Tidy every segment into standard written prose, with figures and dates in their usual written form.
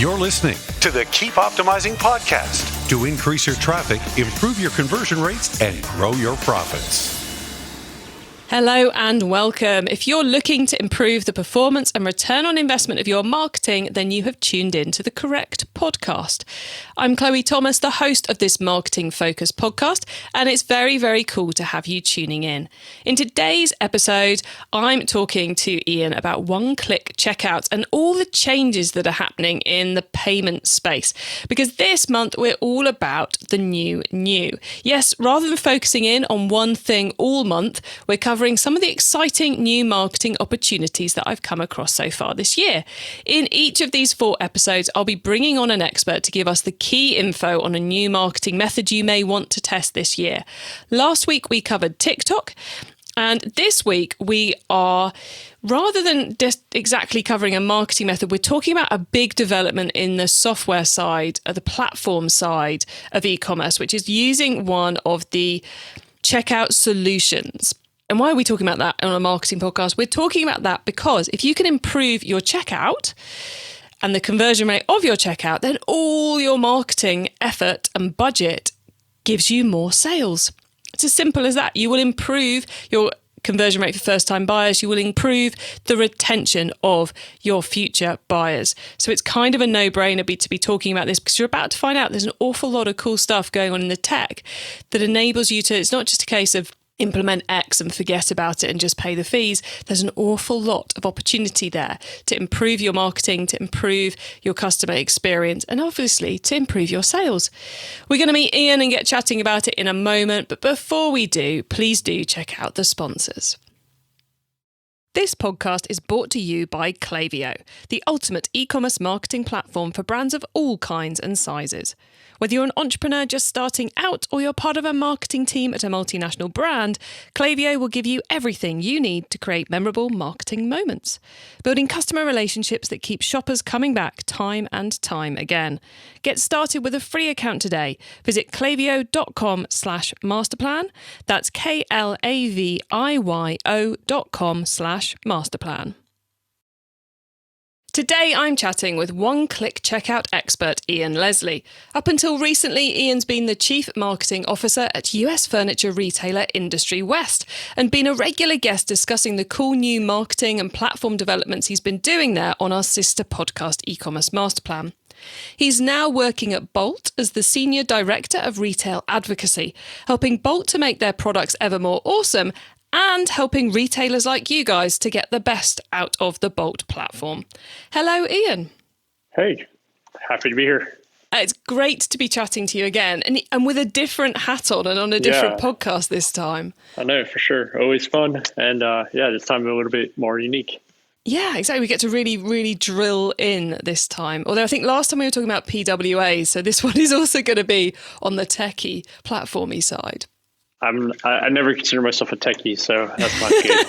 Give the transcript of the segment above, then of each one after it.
You're listening to the Keep Optimizing podcast to increase your traffic, improve your conversion rates, and grow your profits. Hello and welcome. If you're looking to improve the performance and return on investment of your marketing, then you have tuned in to the correct podcast. I'm Chloe Thomas, the host of this marketing focused podcast, and it's very, very cool to have you tuning in. In today's episode, I'm talking to Ian about one-click checkouts and all the changes that are happening in the payment space. Because this month, we're all about the new. Yes, rather than focusing in on one thing all month, we're covering some of the exciting new marketing opportunities that I've come across so far this year. In each of these 4 episodes, I'll be bringing on an expert to give us the key info on a new marketing method you may want to test this year. Last week, we covered TikTok. And this week, we are, rather than just exactly covering a marketing method, we're talking about a big development in the software side, the platform side of e-commerce, which is using one of the checkout solutions. And why are we talking about that on a marketing podcast? We're talking about that because if you can improve your checkout and the conversion rate of your checkout, then all your marketing effort and budget gives you more sales. It's as simple as that. You will improve your conversion rate for first-time buyers. You will improve the retention of your future buyers. So it's kind of a no-brainer to be talking about this because you're about to find out there's an awful lot of cool stuff going on in the tech that enables you to, it's not just a case of implement X and forget about it and just pay the fees. There's an awful lot of opportunity there to improve your marketing, to improve your customer experience, and obviously to improve your sales. We're going to meet Ian and get chatting about it in a moment, but before we do, please do check out the sponsors. This podcast is brought to you by Klaviyo, the ultimate e-commerce marketing platform for brands of all kinds and sizes. Whether you're an entrepreneur just starting out or you're part of a marketing team at a multinational brand, Klaviyo will give you everything you need to create memorable marketing moments, building customer relationships that keep shoppers coming back time and time again. Get started with a free account today. Visit klaviyo.com/masterplan. That's KLAVIYO.com/masterplan. Today, I'm chatting with one-click checkout expert Ian Leslie. Up until recently, Ian's been the Chief Marketing Officer at US furniture retailer Industry West and been a regular guest discussing the cool new marketing and platform developments he's been doing there on our sister podcast, eCommerce MasterPlan. He's now working at Bolt as the Senior Director of Retail Advocacy, helping Bolt to make their products ever more awesome and helping retailers like you guys to get the best out of the Bolt platform. Hello, Ian. Hey, happy to be here. It's great to be chatting to you again, and with a different hat on and on a different podcast this time. I know, for sure. Always fun. And this time a little bit more unique. Yeah, exactly. We get to really, really drill in this time. Although I think last time we were talking about PWA, so this one is also going to be on the techie, platformy side. I never consider myself a techie, so that's not good.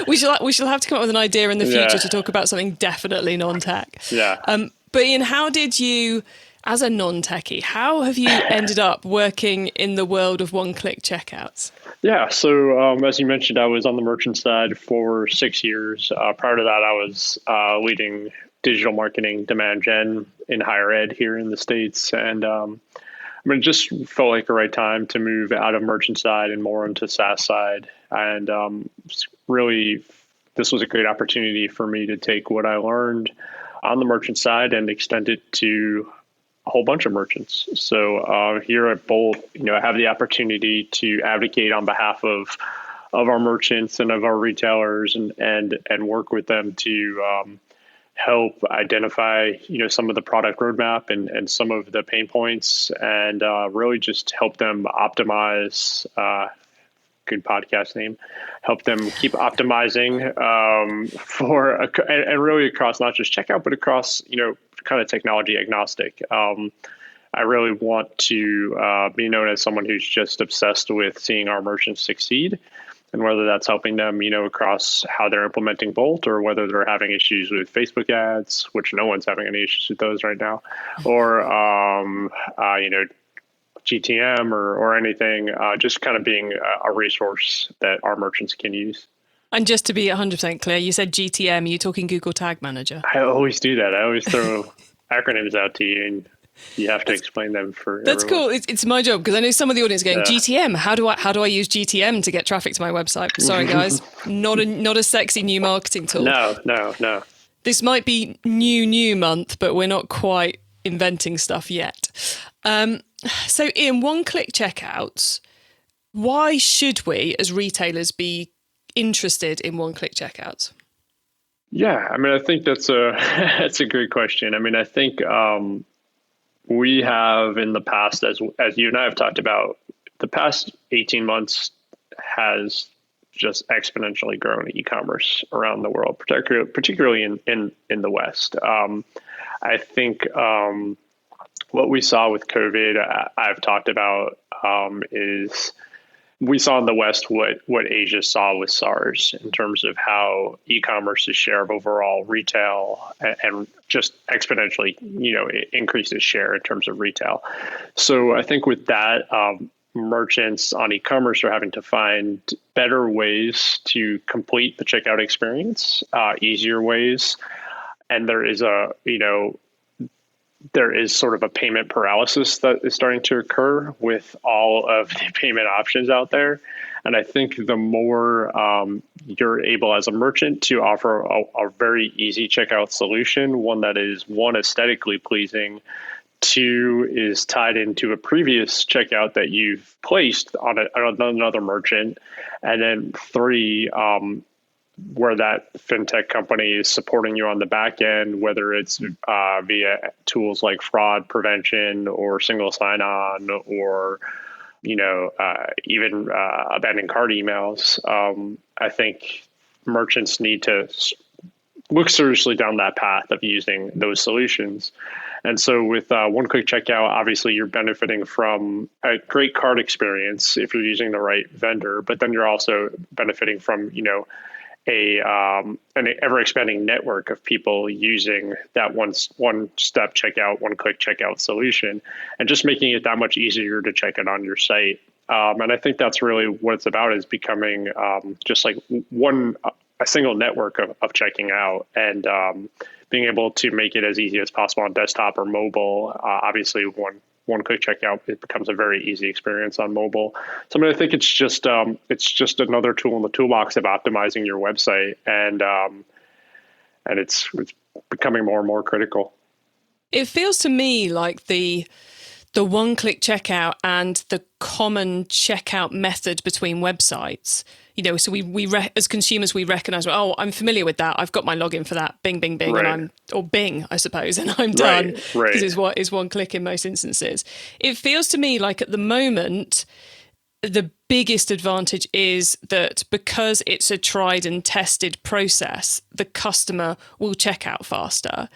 We shall have to come up with an idea in the future to talk about something definitely non-tech. Yeah. But Ian, how did you, as a non-techie, how have you ended up working in the world of one-click checkouts? Yeah. So as you mentioned, I was on the merchant side for 6 years. Prior to that, I was leading digital marketing demand gen in higher ed here in the States, and it just felt like the right time to move out of merchant side and more into SaaS side. And really, this was a great opportunity for me to take what I learned on the merchant side and extend it to a whole bunch of merchants. So here at Bolt, I have the opportunity to advocate on behalf of our merchants and of our retailers and work with them to help identify, some of the product roadmap and some of the pain points, and really just help them optimize. Good podcast name. Help them keep optimizing and really across not just checkout, but across kind of technology agnostic. I really want to be known as someone who's just obsessed with seeing our merchants succeed. And whether that's helping them, across how they're implementing Bolt, or whether they're having issues with Facebook ads, which no one's having any issues with those right now, or, GTM or anything, just kind of being a resource that our merchants can use. And just to be 100% clear, you said GTM, are you talking Google Tag Manager? I always do that. I always throw acronyms out to you, and you have to explain them for That's everyone. cool. It's my job, because I know some of the audience are going, GTM. How do I use GTM to get traffic to my website? Sorry, guys, not a sexy new marketing tool. No. This might be new month, but we're not quite inventing stuff yet. So in one-click checkouts, why should we as retailers be interested in one-click checkouts? Yeah, I mean, I think that's a great question. I mean, I think we have in the past, as you and I have talked about, the past 18 months has just exponentially grown e-commerce around the world, particularly in the West. I think what we saw with COVID, I've talked about, is we saw in the West what Asia saw with SARS in terms of how e-commerce's share of overall retail and just exponentially, it increased its share in terms of retail. So I think with that, merchants on e-commerce are having to find better ways to complete the checkout experience, easier ways. And there is sort of a payment paralysis that is starting to occur with all of the payment options out there. And I think the more you're able as a merchant to offer a very easy checkout solution, one that is, one, aesthetically pleasing, two, is tied into a previous checkout that you've placed on another merchant, and then three, where that fintech company is supporting you on the back end, whether it's via tools like fraud prevention or single sign-on or even abandoned cart emails. I think merchants need to look seriously down that path of using those solutions. And so with one-click checkout, obviously you're benefiting from a great cart experience if you're using the right vendor, but then you're also benefiting from, an ever-expanding network of people using that one-step checkout, one-click checkout solution, and just making it that much easier to check it on your site. And I think that's really what it's about, is becoming just like a single network of checking out, and being able to make it as easy as possible on desktop or mobile. Obviously, one-click checkout, it becomes a very easy experience on mobile. So I think it's just another tool in the toolbox of optimizing your website, and it's becoming more and more critical. It feels to me like the one-click checkout and the common checkout method between websites. So we as consumers, we recognize, I'm familiar with that. I've got my login for that. Bing, bing, bing, right. or Bing, I suppose, and I'm done. Right. Because it's one click in most instances. It feels to me like at the moment, the biggest advantage is that because it's a tried and tested process, the customer will check out faster.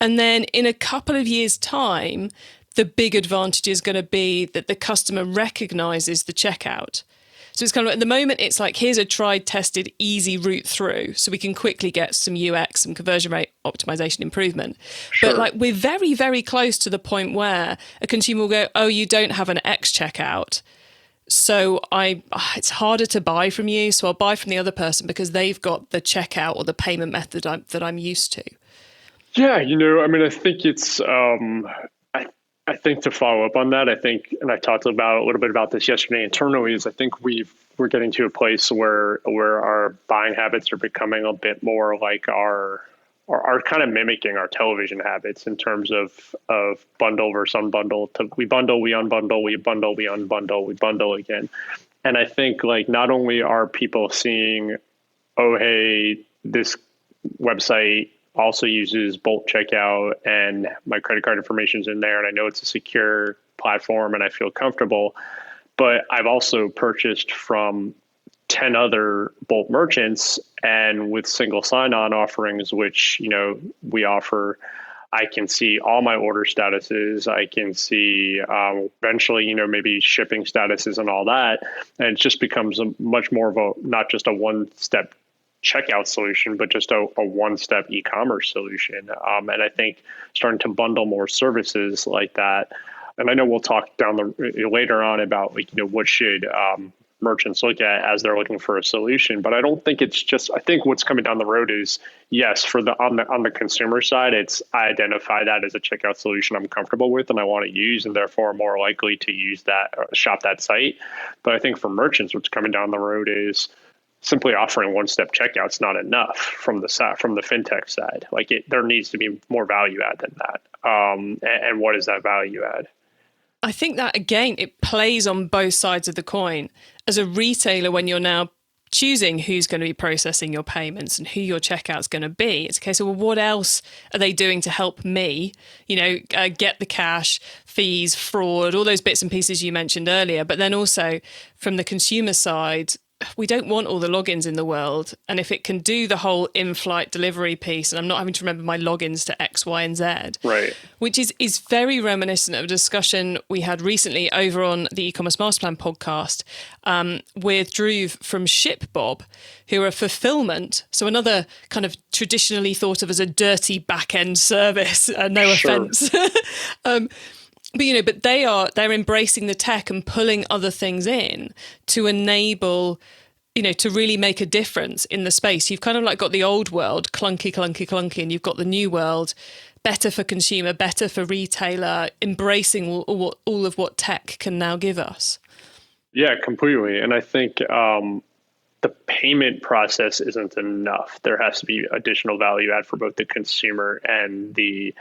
And then in a couple of years' time, the big advantage is going to be that the customer recognizes the checkout. So it's kind of at the moment, it's like, here's a tried, tested, easy route through, so we can quickly get some UX, some conversion rate optimization improvement. Sure. But like, we're very, very close to the point where a consumer will go, oh, you don't have an X checkout, so it's harder to buy from you, so I'll buy from the other person because they've got the checkout or the payment method that I'm used to. Yeah, I think it's I think to follow up on that, I think, and I talked a little bit about this yesterday internally, is I think we're getting to a place where our buying habits are becoming a bit more like our kind of mimicking our television habits in terms of bundle versus unbundle. We bundle, we unbundle, we bundle, we unbundle, we bundle again. And I think like not only are people seeing, oh, hey, this website also uses bulk checkout and my credit card information is in there and I know it's a secure platform and I feel comfortable, but I've also purchased from 10 other bulk merchants, and with single sign-on offerings, which, we offer, I can see all my order statuses. I can see eventually, maybe shipping statuses and all that. And it just becomes much more of not just a one-step checkout solution, but just a one-step e-commerce solution. And I think starting to bundle more services like that. And I know we'll talk later on about what should merchants look at as they're looking for a solution. But I don't think it's just, I think what's coming down the road is, yes, for the on the consumer side, it's I identify that as a checkout solution I'm comfortable with and I want to use, and therefore more likely to use that or shop that site. But I think for merchants, what's coming down the road is simply offering one-step checkouts not enough from the fintech side. Like there needs to be more value add than that. And what is that value add? I think that, again, it plays on both sides of the coin. As a retailer, when you're now choosing who's going to be processing your payments and who your checkout's going to be, it's a case of, well, what else are they doing to help me, get the cash, fees, fraud, all those bits and pieces you mentioned earlier. But then also from the consumer side, we don't want all the logins in the world. And if it can do the whole in-flight delivery piece, and I'm not having to remember my logins to X, Y, and Z, right, which is very reminiscent of a discussion we had recently over on the eCommerce MasterPlan podcast with Drew from ShipBob, who are fulfillment. So another kind of traditionally thought of as a dirty back-end service, no offense. But they're embracing the tech and pulling other things in to enable, to really make a difference in the space. You've kind of like got the old world, clunky, and you've got the new world, better for consumer, better for retailer, embracing all of what tech can now give us. Yeah, completely. And I think the payment process isn't enough. There has to be additional value add for both the consumer and the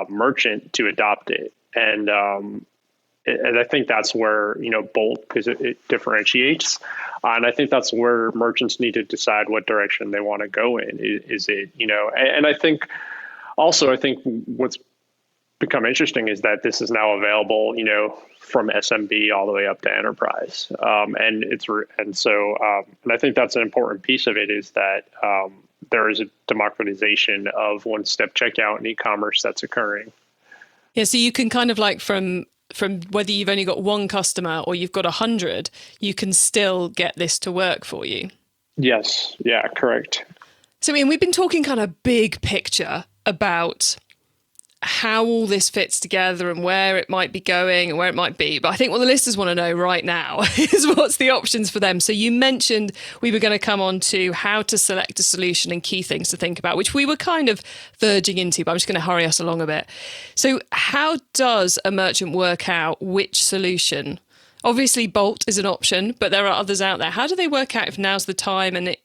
merchant to adopt it. And I think that's where, Bolt, because it differentiates. And I think that's where merchants need to decide what direction they want to go in. Is it, and I think what's become interesting is that this is now available, from SMB all the way up to enterprise. And I think that's an important piece of it is that there is a democratization of one-step checkout in e-commerce that's occurring. Yeah, so you can kind of like from whether you've only got one customer or you've got 100, you can still get this to work for you. Yes. Yeah, correct. So Ian, we've been talking kind of big picture about how all this fits together and where it might be going and where it might be. But I think what the listeners want to know right now is what's the options for them. So you mentioned we were going to come on to how to select a solution and key things to think about, which we were kind of verging into, but I'm just going to hurry us along a bit. So how does a merchant work out which solution? Obviously, Bolt is an option, but there are others out there. How do they work out if now's the time and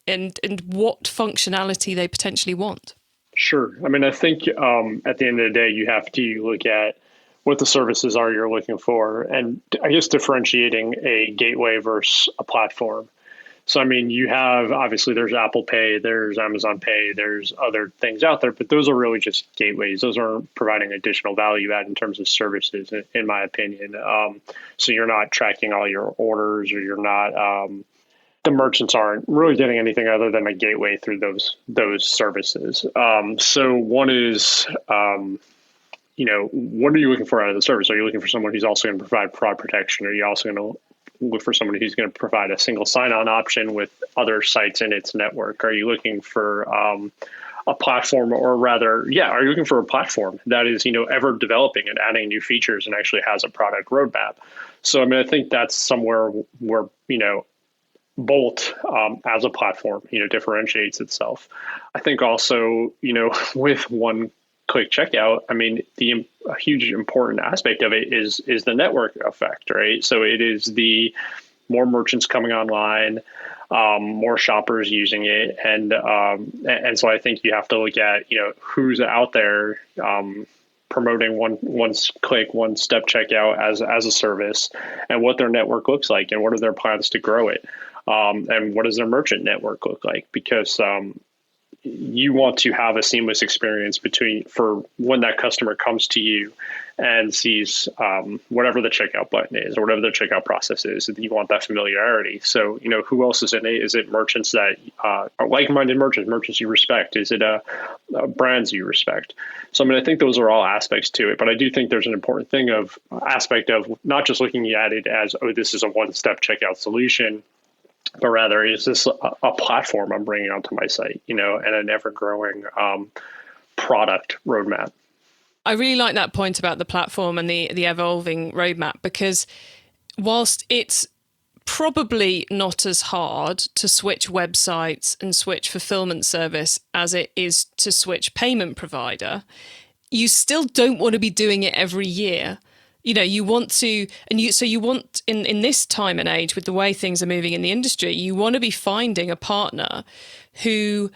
what functionality they potentially want? Sure. I mean, I think at the end of the day, you have to look at what the services are you're looking for, and I guess differentiating a gateway versus a platform. So, I mean, you have, obviously, there's Apple Pay, there's Amazon Pay, there's other things out there, but those are really just gateways. Those aren't providing additional value add in terms of services, in my opinion. So you're not tracking all your orders, or you're not... the merchants aren't really getting anything other than a gateway through those services. So one is, what are you looking for out of the service? Are you looking for someone who's also going to provide fraud protection? Are you also going to look for someone who's going to provide a single sign-on option with other sites in its network? Are you looking for a platform, or rather, are you looking for a platform that is, ever developing and adding new features and actually has a product roadmap? So, I mean, I think that's somewhere where, Bolt as a platform, differentiates itself. I think also, with one-click checkout, I mean, a huge important aspect of it is the network effect, right? So it is the more merchants coming online, more shoppers using it, and so I think you have to look at who's out there promoting one-click, one-step checkout as a service, and what their network looks like, and what are their plans to grow it. And what does their merchant network look like? Because you want to have a seamless experience for when that customer comes to you and sees whatever the checkout button is or whatever the checkout process is. You want that familiarity. So, who else is in it? Is it merchants that are like-minded merchants you respect? Is it brands you respect? So, I mean, I think those are all aspects to it. But I do think there's an important aspect of not just looking at it as, this is a one-step checkout solution, but rather, is this a platform I'm bringing onto my site, and an ever-growing product roadmap? I really like that point about the platform and the evolving roadmap, because whilst it's probably not as hard to switch websites and switch fulfillment service as it is to switch payment provider. You still don't want to be doing it every year. You want to, you want in this time and age with the way things are moving in the industry, you want to be finding a partner who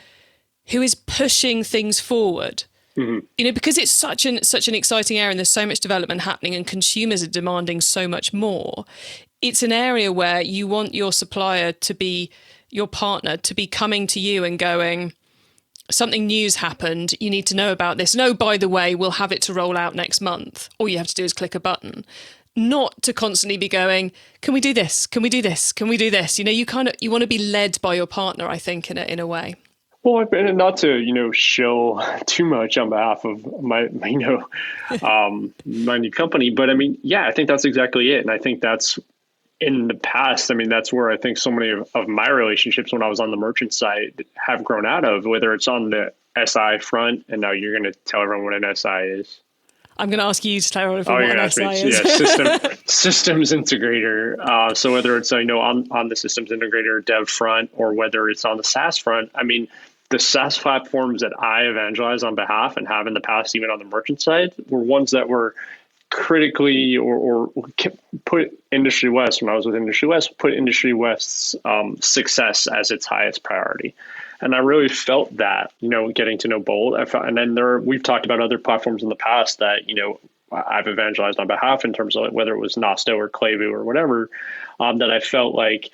is pushing things forward. Mm-hmm. Because it's such an exciting area and there's so much development happening and consumers are demanding so much more. It's an area where you want your supplier to be your partner, to be coming to you and going, something new's happened, you need to know about this. No, by the way, we'll have it to roll out next month. All you have to do is click a button. Not to constantly be going, can we do this? Can we do this? Can we do this? You want to be led by your partner, I think, in a way. Well, and not to, shill too much on behalf of my new company, but I mean, yeah, I think that's exactly it. And I think that's in the past, I mean, that's where I think so many of my relationships when I was on the merchant side have grown out of, whether it's on the SI front, and now you're going to tell everyone what an SI is. I'm going to ask you to tell everyone what an SI is. Yeah, systems integrator. So whether it's, on the systems integrator dev front or whether it's on the SaaS front, I mean, the SaaS platforms that I evangelize on behalf and have in the past, even on the merchant side, were ones that were critically or put Industry West, when I was with Industry West, put Industry West's success as its highest priority. And I really felt that, getting to know Bolt. And then we've talked about other platforms in the past that, I've evangelized on behalf in terms of whether it was Nosto or Klaviyo or whatever, that I felt like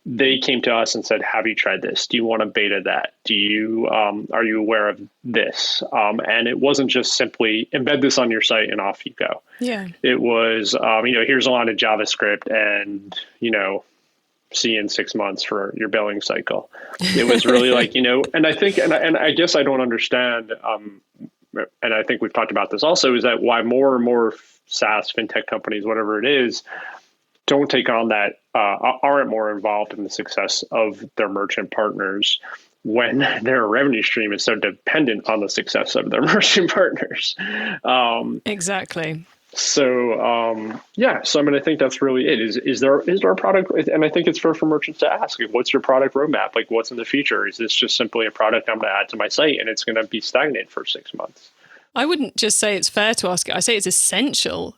they came to us and said, have you tried this? Do you want to beta that? Do you, are you aware of this? And it wasn't just simply embed this on your site and off you go. Yeah. It was, here's a lot of JavaScript and, see you in 6 months for your billing cycle. It was really like, and I think, and I guess I don't understand, and I think we've talked about this also, is that why more and more SaaS, fintech companies, whatever it is, don't take on that, aren't more involved in the success of their merchant partners when their revenue stream is so dependent on the success of their merchant partners. Exactly. So, so I mean, I think that's really it. Is there a product? And I think it's fair for merchants to ask, what's your product roadmap? Like, what's in the future? Is this just simply a product I'm going to add to my site and it's going to be stagnant for 6 months? I wouldn't just say it's fair to ask it. I say it's essential.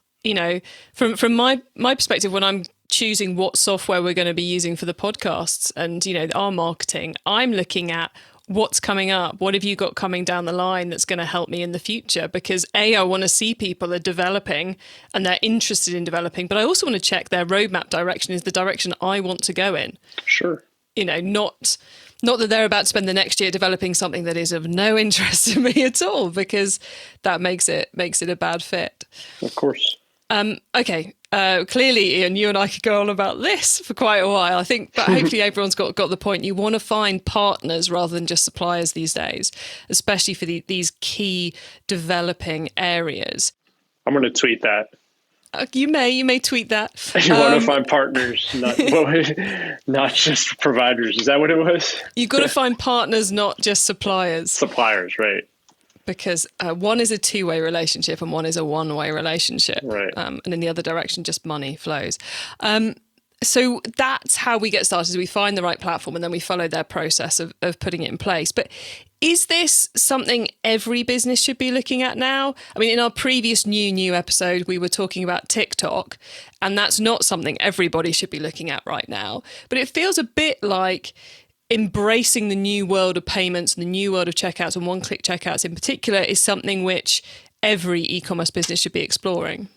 From my perspective, when I'm choosing what software we're going to be using for the podcasts and, our marketing, I'm looking at what's coming up. What have you got coming down the line that's going to help me in the future? Because I want to see people are developing and they're interested in developing, but I also want to check their roadmap direction is the direction I want to go in. Sure. Not that they're about to spend the next year developing something that is of no interest to me at all, because that makes it a bad fit. Of course. Okay. Clearly, Ian, you and I could go on about this for quite a while, I think, but hopefully everyone's got the point. You want to find partners rather than just suppliers these days, especially for these key developing areas. I'm going to tweet that. You may tweet that. You want to find partners, not just providers. Is that what it was? You've got to find partners, not just suppliers. Suppliers, right. Because one is a two-way relationship and one is a one-way relationship. Right. And in the other direction, just money flows. So that's how we get started. We find the right platform and then we follow their process of putting it in place. But is this something every business should be looking at now? I mean, in our previous new episode, we were talking about TikTok, and that's not something everybody should be looking at right now. But it feels a bit like embracing the new world of payments and the new world of checkouts and one-click checkouts in particular is something which every e-commerce business should be exploring.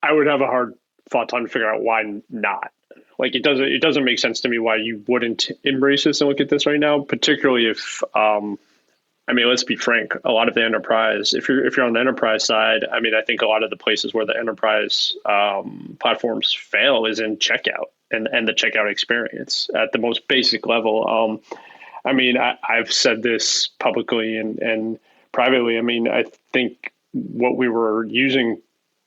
I would have a hard fought time to figure out why not. Like, it doesn't make sense to me why you wouldn't embrace this and look at this right now, particularly if, let's be frank, a lot of the enterprise, if you're on the enterprise side, I mean, I think a lot of the places where the enterprise platforms fail is in checkout and the checkout experience at the most basic level. I've said this publicly and privately. I mean, I think what we were using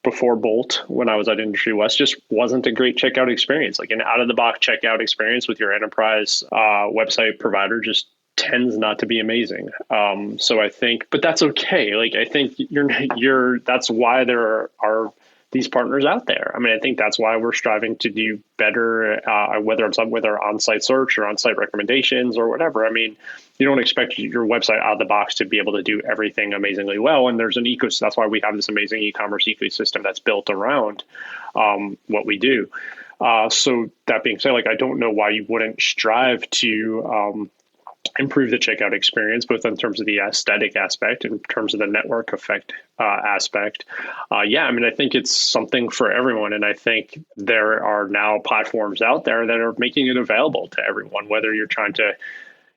before Bolt, when I was at Industry West, just wasn't a great checkout experience. Like, an out-of-the-box checkout experience with your enterprise website provider just tends not to be amazing. So I think, but that's okay. Like, I think that's why there are these partners out there. I mean, I think that's why we're striving to do better, whether it's with our on-site search or on-site recommendations or whatever. I mean, you don't expect your website out of the box to be able to do everything amazingly well. And there's an ecosystem. That's why we have this amazing e-commerce ecosystem that's built around what we do. So that being said, like, I don't know why you wouldn't strive to improve the checkout experience, both in terms of the aesthetic aspect and in terms of the network effect aspect. Yeah, I mean, I think it's something for everyone. And I think there are now platforms out there that are making it available to everyone, whether you're trying to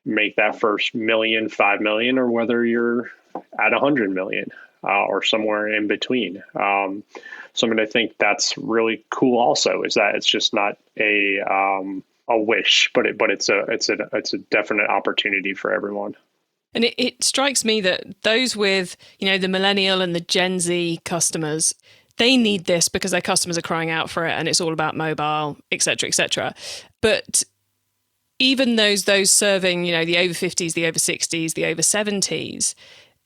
make that first million, 5 million, or whether you're at 100 million or somewhere in between. So I mean, I think that's really cool also, is that it's just not a wish, but it's a definite opportunity for everyone. And it strikes me that those with, the millennial and the Gen Z customers, they need this because their customers are crying out for it and it's all about mobile, et cetera, et cetera. But even those serving, the over 50s, the over 60s, the over 70s,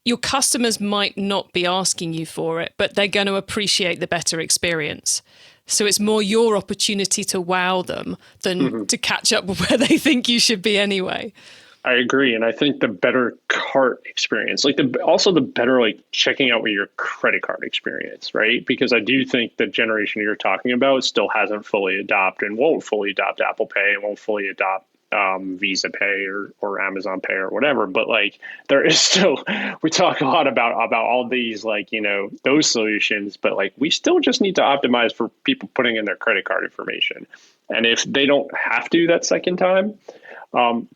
your customers might not be asking you for it, but they're going to appreciate the better experience. So it's more your opportunity to wow them than to catch up with where they think you should be anyway. I agree. And I think the better cart experience, also the better, checking out with your credit card experience, right? Because I do think the generation you're talking about still hasn't fully adopted and won't fully adopt Apple Pay and won't fully adopt Visa Pay or Amazon Pay or whatever. But there is still, we talk a lot about all these, those solutions, but we still just need to optimize for people putting in their credit card information. And if they don't have to that second time,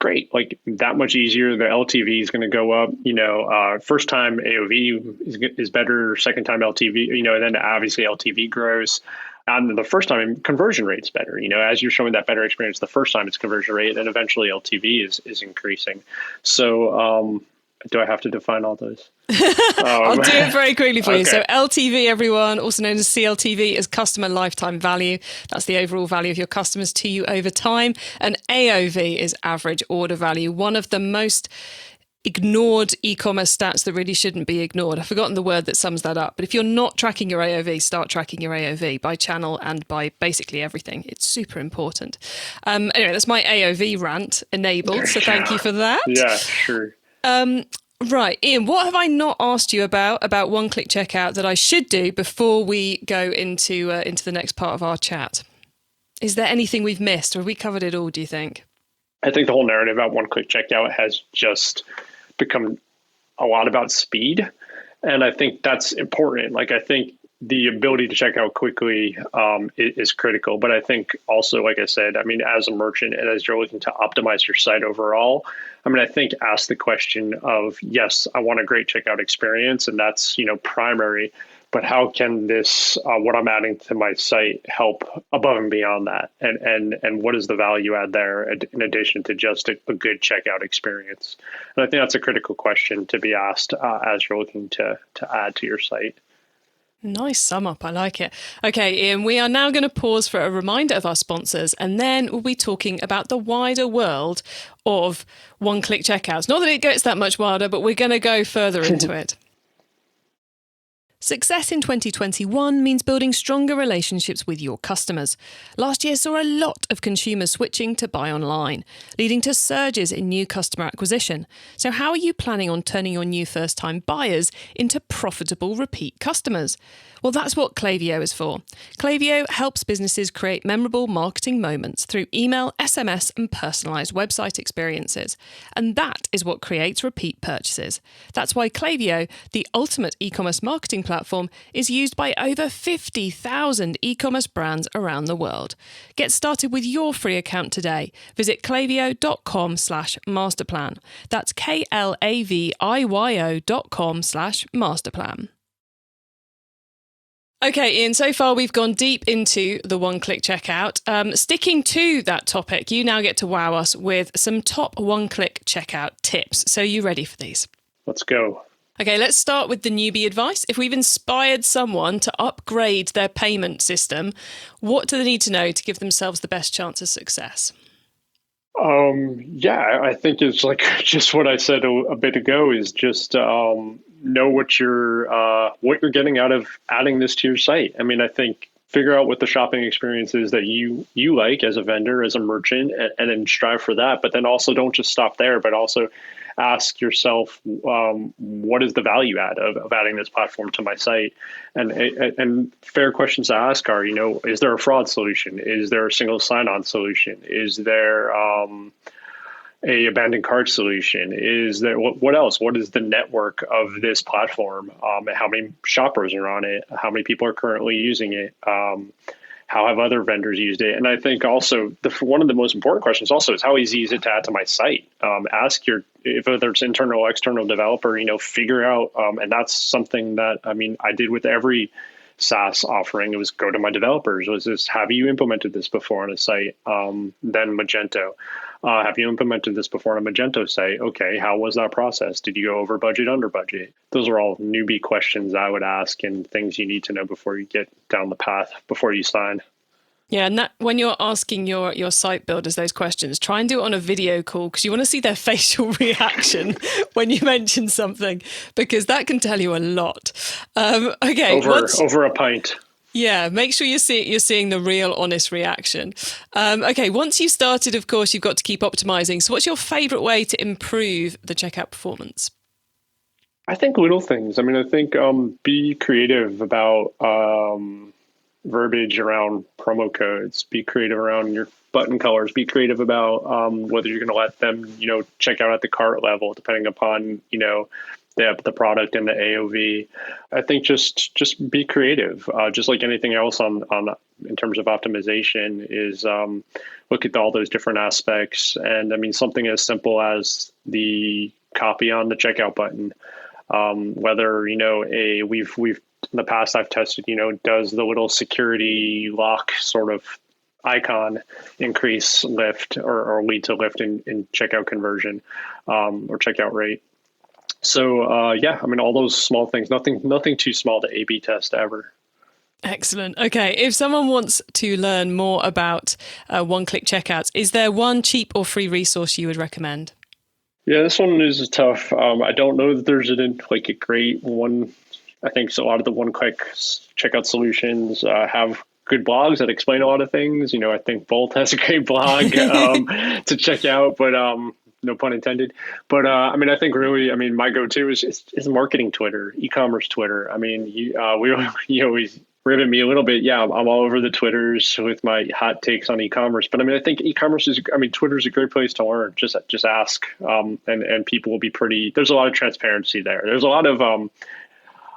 great, that much easier. The LTV is going to go up, first time AOV is better, second time LTV, and then obviously LTV grows. And the first time conversion rate's better, as you're showing that better experience, the first time it's conversion rate, and eventually LTV is increasing. So, do I have to define all those? I'll do it very quickly for you. Okay. So LTV, everyone, also known as CLTV, is customer lifetime value. That's the overall value of your customers to you over time. And AOV is average order value, one of the most ignored e-commerce stats that really shouldn't be ignored. I've forgotten the word that sums that up. But if you're not tracking your AOV, start tracking your AOV by channel and by basically everything. It's super important. Anyway, that's my AOV rant enabled. So thank you for that. Yeah, sure. Right, Ian, what have I not asked you about one-click checkout that I should do before we go into the next part of our chat? Is there anything we've missed, or have we covered it all, do you think? I think the whole narrative about one-click checkout has just become a lot about speed. And I think that's important. I think the ability to check out quickly is critical. But I think also, like I said, as a merchant and as you're looking to optimize your site overall, I think ask the question of, yes, I want a great checkout experience, and that's, primary. But how can this, what I'm adding to my site, help above and beyond that? And what is the value add there in addition to just a good checkout experience? And I think that's a critical question to be asked as you're looking to add to your site. Nice sum up. I like it. Okay, Ian, we are now going to pause for a reminder of our sponsors, and then we'll be talking about the wider world of one-click checkouts. Not that it gets that much wilder, but we're going to go further into it. Success in 2021 means building stronger relationships with your customers. Last year saw a lot of consumers switching to buy online, leading to surges in new customer acquisition. So how are you planning on turning your new first-time buyers into profitable repeat customers? Well, that's what Klaviyo is for. Klaviyo helps businesses create memorable marketing moments through email, SMS, and personalized website experiences. And that is what creates repeat purchases. That's why Klaviyo, the ultimate e-commerce marketing platform, is used by over 50,000 e-commerce brands around the world. Get started with your free account today. Visit klaviyo.com/masterplan. That's klaviyo.com/masterplan. Okay, Ian, so far we've gone deep into the one-click checkout. Sticking to that topic, you now get to wow us with some top one-click checkout tips. So you ready for these? Let's go. Okay, let's start with the newbie advice. If we've inspired someone to upgrade their payment system, what do they need to know to give themselves the best chance of success? Yeah, I think it's just what I said a bit ago, is just know what you're getting out of adding this to your site. I mean, I think figure out what the shopping experience is that you like as a vendor, as a merchant, and then strive for that. But then also don't just stop there, but also ask yourself, what is the value add of adding this platform to my site? And fair questions to ask are, is there a fraud solution? Is there a single sign-on solution? Is there a abandoned cart solution? Is there what else? What is the network of this platform? How many shoppers are on it? How many people are currently using it? How have other vendors used it? And I think also one of the most important questions also is how easy is it to add to my site? Ask whether it's internal or external developer, figure out, and that's something that, I did with every SaaS offering. It was go to my developers. Have you implemented this before on a site? Then Magento. Have you implemented this before on a Magento site? Okay, how was that process? Did you go over budget, under budget? Those are all newbie questions I would ask and things you need to know before you get down the path, before you sign. Yeah, and when you're asking your site builders those questions, try and do it on a video call because you want to see their facial reaction when you mention something, because that can tell you a lot. Okay, over a pint. Yeah, make sure you're seeing the real, honest reaction. Okay, once you've started, of course, you've got to keep optimizing. So what's your favorite way to improve the checkout performance? I think little things. I think be creative about verbiage around promo codes. Be creative around your button colors. Be creative about whether you're going to let them, check out at the cart level, depending upon, the product and the AOV. I think just be creative. Just like anything else on in terms of optimization is look at all those different aspects. And something as simple as the copy on the checkout button. Whether we've in the past I've tested, does the little security lock sort of icon increase lift or lead to lift in checkout conversion or checkout rate. So all those small things, nothing too small to A/B test ever. Excellent. Okay, if someone wants to learn more about one-click checkouts, is there one cheap or free resource you would recommend? Yeah, this one is tough. I don't know that there's a great one. I think a lot of the one-click checkout solutions have good blogs that explain a lot of things. I think Bolt has a great blog to check out, but no pun intended. But I think really, my go-to is marketing Twitter, eCommerce Twitter. You always rivet me a little bit. Yeah, I'm all over the Twitters with my hot takes on e-commerce. But I think e-commerce Twitter is a great place to learn. Just ask, and people will be pretty. There's a lot of transparency there. There's a lot of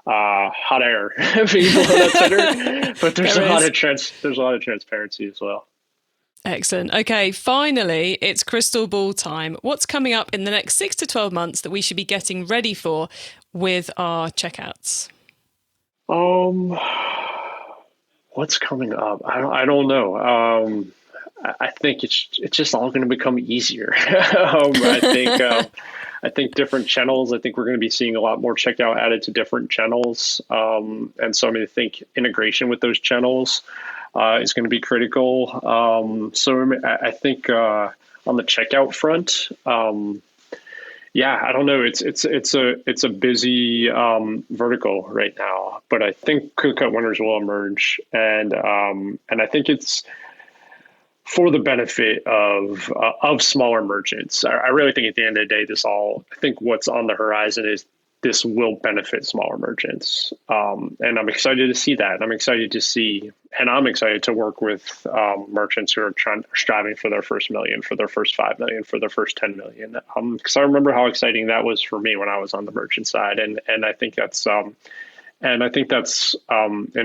hot air people on that Twitter, but there's a lot of transparency as well. Excellent. Okay, finally, it's crystal ball time. What's coming up in the next 6 to 12 months that we should be getting ready for with our checkouts? What's coming up? I don't know. I think it's just all going to become easier. I think different channels. I think we're going to be seeing a lot more checkout added to different channels, and so I think integration with those channels is going to be critical. So I think on the checkout front, I don't know. It's a busy vertical right now, but I think clear-cut winners will emerge, and I think it's for the benefit of smaller merchants. I really think at the end of the day, I think what's on the horizon is this will benefit smaller merchants. And I'm excited to see that. I'm excited to work with merchants who are striving for their first million, for their first 5 million, for their first 10 million. Because I remember how exciting that was for me when I was on the merchant side. And I think that's in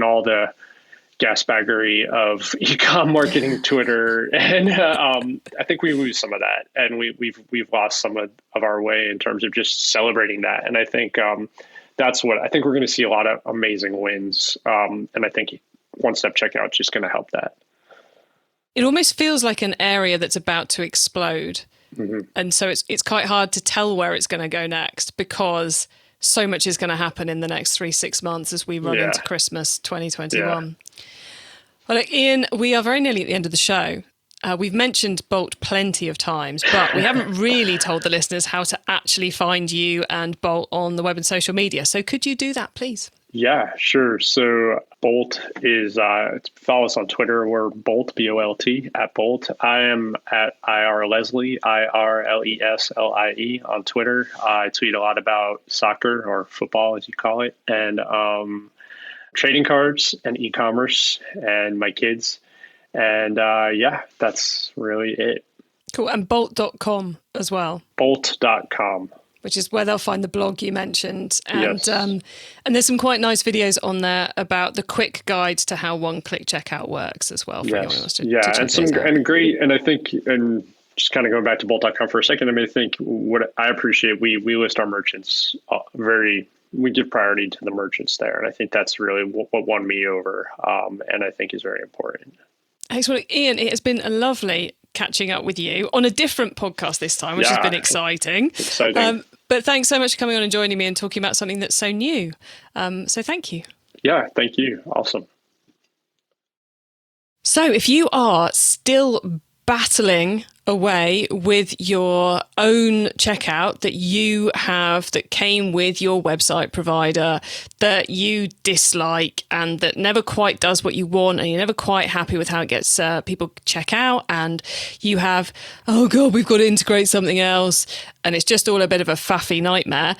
all the gasbaggery of e-com marketing Twitter, and I think we lose some of that, and we've lost some of our way in terms of just celebrating that. And I think that's what I think we're going to see a lot of amazing wins, and I think one-step checkout is just going to help that. It almost feels like an area that's about to explode, and so it's quite hard to tell where it's going to go next because so much is going to happen in the next 3-6 months as we run into Christmas 2021. Well, Ian, we are very nearly at the end of the show. We've mentioned Bolt plenty of times, but we haven't really told the listeners how to actually find you and Bolt on the web and social media. So could you do that, please? Yeah, sure. So Bolt is, follow us on Twitter. We're Bolt, B-O-L-T, at Bolt. I am at IRLeslie, IRLESLIE on Twitter. I tweet a lot about soccer, or football as you call it, and trading cards and e-commerce and my kids. And that's really it. Cool. And Bolt.com as well. Bolt.com. Which is where they'll find the blog you mentioned. And yes. And there's some quite nice videos on there about the quick guide to how one-click checkout works as well. For anyone who wants to and I think, and just kind of going back to Bolt.com for a second, I mean, I think what I appreciate, we list our merchants we give priority to the merchants there. And I think that's really what won me over, and I think is very important. Excellent. Ian, it has been lovely catching up with you on a different podcast this time, which has been exciting. But thanks so much for coming on and joining me and talking about something that's so new. So thank you. Yeah, thank you. Awesome. So if you are still battling away with your own checkout that you have that came with your website provider that you dislike and that never quite does what you want, and you're never quite happy with how it gets people check out, and you have, oh God, we've got to integrate something else, and it's just all a bit of a faffy nightmare.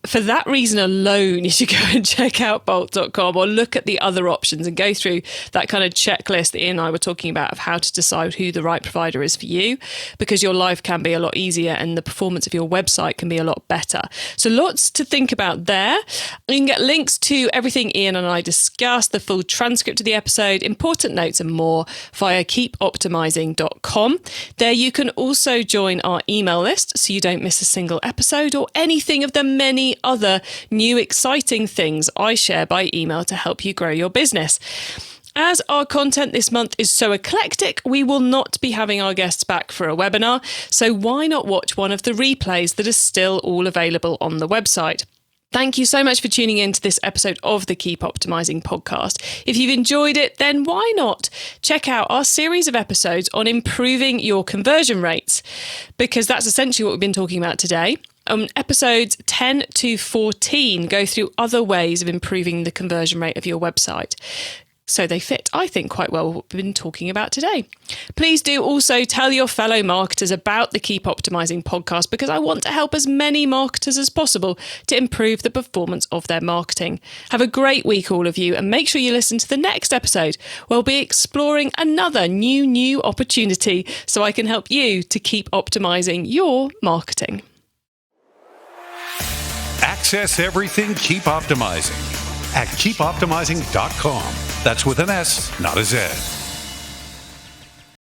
For that reason alone, you should go and check out Bolt.com or look at the other options and go through that kind of checklist that Ian and I were talking about of how to decide who the right provider is for you, because your life can be a lot easier and the performance of your website can be a lot better. So lots to think about there. You can get links to everything Ian and I discussed, the full transcript of the episode, important notes and more via keepoptimizing.com. There you can also join our email list so you don't miss a single episode or anything of the many other new exciting things I share by email to help you grow your business. As our content this month is so eclectic, we will not be having our guests back for a webinar, so why not watch one of the replays that are still all available on the website? Thank you so much for tuning in to this episode of the Keep Optimizing podcast. If you've enjoyed it, then why not check out our series of episodes on improving your conversion rates? Because that's essentially what we've been talking about today. Episodes 10 to 14 go through other ways of improving the conversion rate of your website. So they fit, I think, quite well what we've been talking about today. Please do also tell your fellow marketers about the Keep Optimizing podcast, because I want to help as many marketers as possible to improve the performance of their marketing. Have a great week, all of you, and make sure you listen to the next episode. We'll be exploring another new opportunity so I can help you to keep optimizing your marketing. Access everything Keep Optimizing at keepoptimizing.com. That's with an S, not a Z.